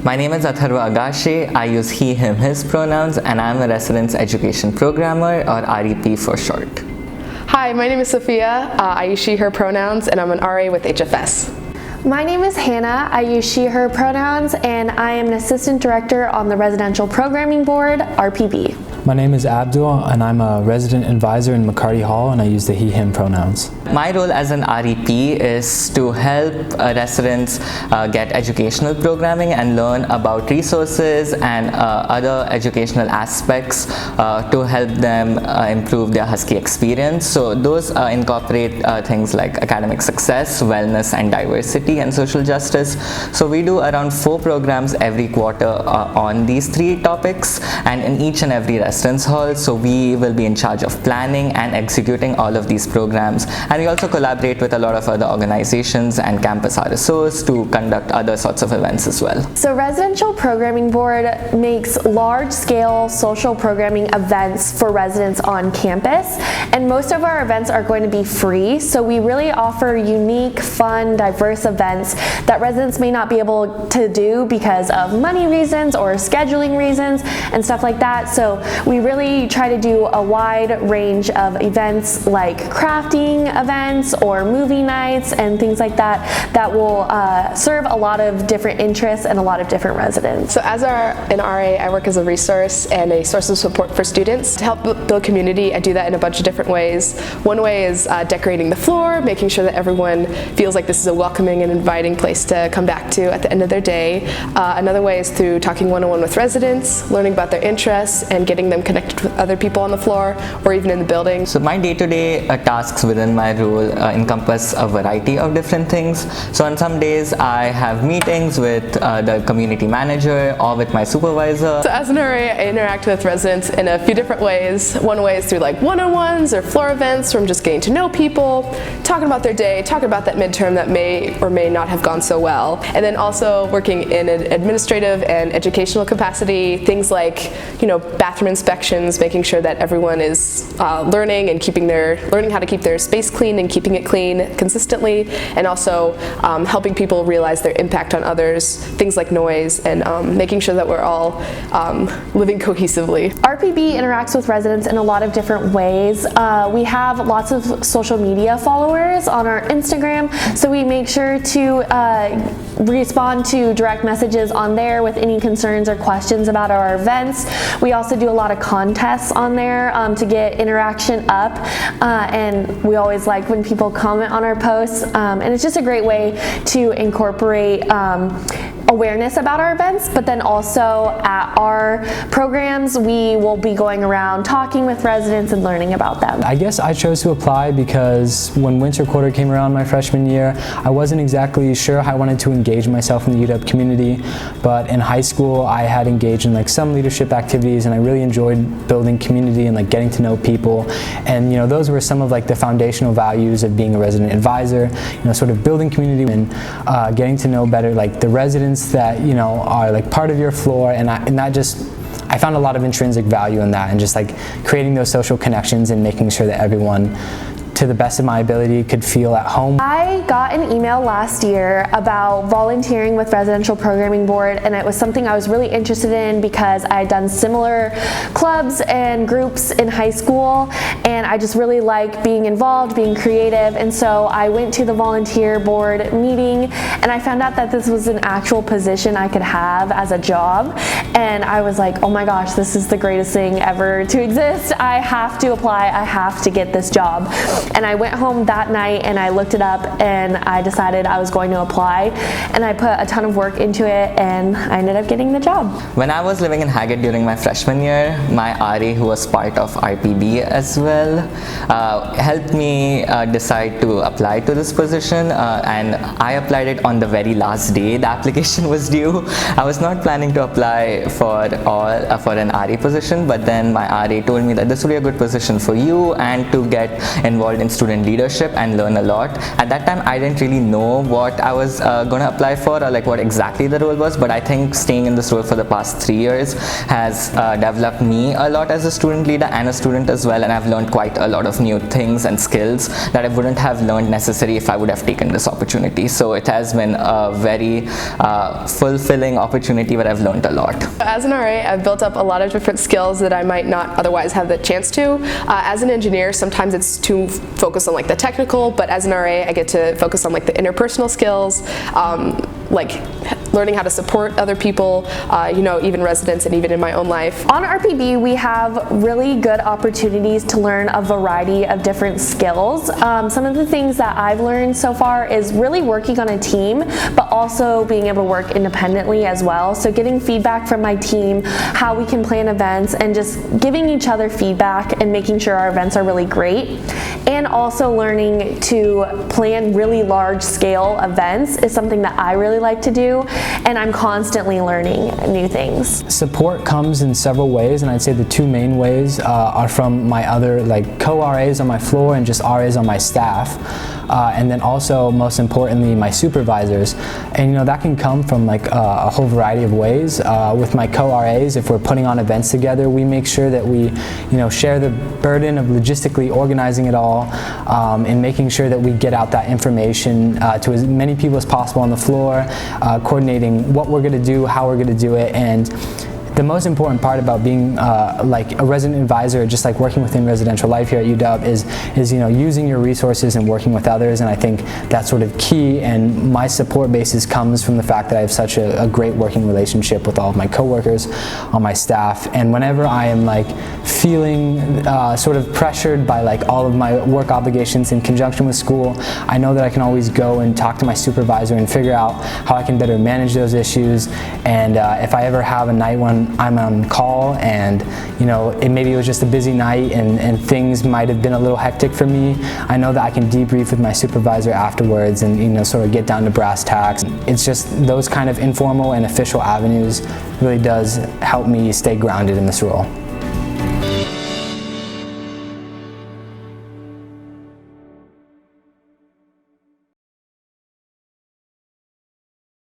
My name is Atharva Agashe. I use he, him, his pronouns, and I'm a Residence Education Programmer, or REP for short. Hi, my name is Sophia. I use she, her pronouns, and I'm an RA with HFS. My name is Hannah. I use she, her pronouns, and I am an Assistant Director on the Residential Programming Board, RPB. My name is Abdul, and I'm a Resident Advisor in McCarty Hall, and I use the he, him pronouns. My role as an REP is to help residents get educational programming and learn about resources and other educational aspects to help them improve their Husky experience. So those incorporate things like academic success, wellness and diversity, and social justice. So we do around 4 programs every quarter on these 3 topics, and in each and every residence hall. So we will be in charge of planning and executing all of these programs, and we also collaborate with a lot of other organizations and campus RSOs to conduct other sorts of events as well. So Residential Programming Board makes large-scale social programming events for residents on campus, and most of our events are going to be free. So we really offer unique, fun, diverse events that residents may not be able to do because of money reasons or scheduling reasons and stuff like that. So we really try to do a wide range of events like crafting events or movie nights and things like that that will serve a lot of different interests and a lot of different residents. So as an RA, I work as a resource and a source of support for students. To help build community, I do that in a bunch of different ways. One way is decorating the floor, making sure that everyone feels like this is a welcoming and inviting place to come back to at the end of their day. Another way is through talking one-on-one with residents, learning about their interests, and getting them connected with other people on the floor or even in the building. So my day-to-day tasks within my role encompass a variety of different things. So on some days I have meetings with the community manager or with my supervisor. So as an RA, I interact with residents in a few different ways. One way is through like one-on-ones or floor events where I'm just getting to know people, talking about their day, talking about that midterm that may or may not have gone so well. And then also working in an administrative and educational capacity, things like, bathroom inspections, making sure that everyone is learning how to keep their space clean and keeping it clean consistently, and also helping people realize their impact on others, things like noise, and making sure that we're all living cohesively. RPB interacts with residents in a lot of different ways. We have lots of social media followers on our Instagram, so we make sure to respond to direct messages on there with any concerns or questions about our events. We also do a lot of contests on there to get interaction up, and we always like when people comment on our posts, and it's just a great way to incorporate awareness about our events, but then also at our programs we will be going around talking with residents and learning about them. I guess I chose to apply because when winter quarter came around my freshman year, I wasn't exactly sure how I wanted to engage myself in the UW community, but in high school I had engaged in some leadership activities, and I really enjoyed building community and getting to know people, and those were some of the foundational values of being a resident advisor, sort of building community and getting to know better the residents that are part of your floor, and I found a lot of intrinsic value in that, and just creating those social connections and making sure that everyone, to the best of my ability, could feel at home. I got an email last year about volunteering with Residential Programming Board, and it was something I was really interested in because I had done similar clubs and groups in high school, and I just really like being involved, being creative, and so I went to the volunteer board meeting and I found out that this was an actual position I could have as a job, and I was like, oh my gosh, this is the greatest thing ever to exist. I have to apply, I have to get this job. And I went home that night and I looked it up and I decided I was going to apply, and I put a ton of work into it and I ended up getting the job. When I was living in Haggard during my freshman year, my RA, who was part of RPB as well, helped me decide to apply to this position, and I applied it on the very last day the application was due. I was not planning to apply for an RA position, but then my RA told me that this would be a good position for you and to get involved involved in student leadership and learn a lot. At that time, I didn't really know what I was going to apply for or like what exactly the role was, but I think staying in this role for the past 3 years has developed me a lot as a student leader and a student as well, and I've learned quite a lot of new things and skills that I wouldn't have learned necessarily if I would have taken this opportunity. So it has been a very fulfilling opportunity where I've learned a lot. As an RA, I've built up a lot of different skills that I might not otherwise have the chance to. As an engineer, sometimes it's too focused on like the technical, but as an RA, I get to focus on like the interpersonal skills, like learning how to support other people, even residents and even in my own life. On RPB, we have really good opportunities to learn a variety of different skills. Some of the things that I've learned so far is really working on a team, but also being able to work independently as well. So getting feedback from my team, how we can plan events, and just giving each other feedback and making sure our events are really great. And also learning to plan really large scale events is something that I really like to do, and I'm constantly learning new things. Support comes in several ways, and I'd say the two main ways are from my other like co-RAs on my floor and just RAs on my staff. And then also, most importantly, my supervisors. And that can come from like a whole variety of ways. With my co-RAs, if we're putting on events together, we make sure that we share the burden of logistically organizing it all, and making sure that we get out that information to as many people as possible on the floor, coordinating what we're going to do, how we're going to do it. And the most important part about being like a resident advisor, just like working within residential life here at UW, is using your resources and working with others, and I think that's sort of key. And my support basis comes from the fact that I have such a great working relationship with all of my coworkers on my staff. And whenever I am like feeling sort of pressured by like all of my work obligations in conjunction with school, I know that I can always go and talk to my supervisor and figure out how I can better manage those issues. And if I ever have a night when I'm on call and maybe it was just a busy night and things might have been a little hectic for me, I know that I can debrief with my supervisor afterwards and sort of get down to brass tacks. It's just those kind of informal and official avenues really does help me stay grounded in this role.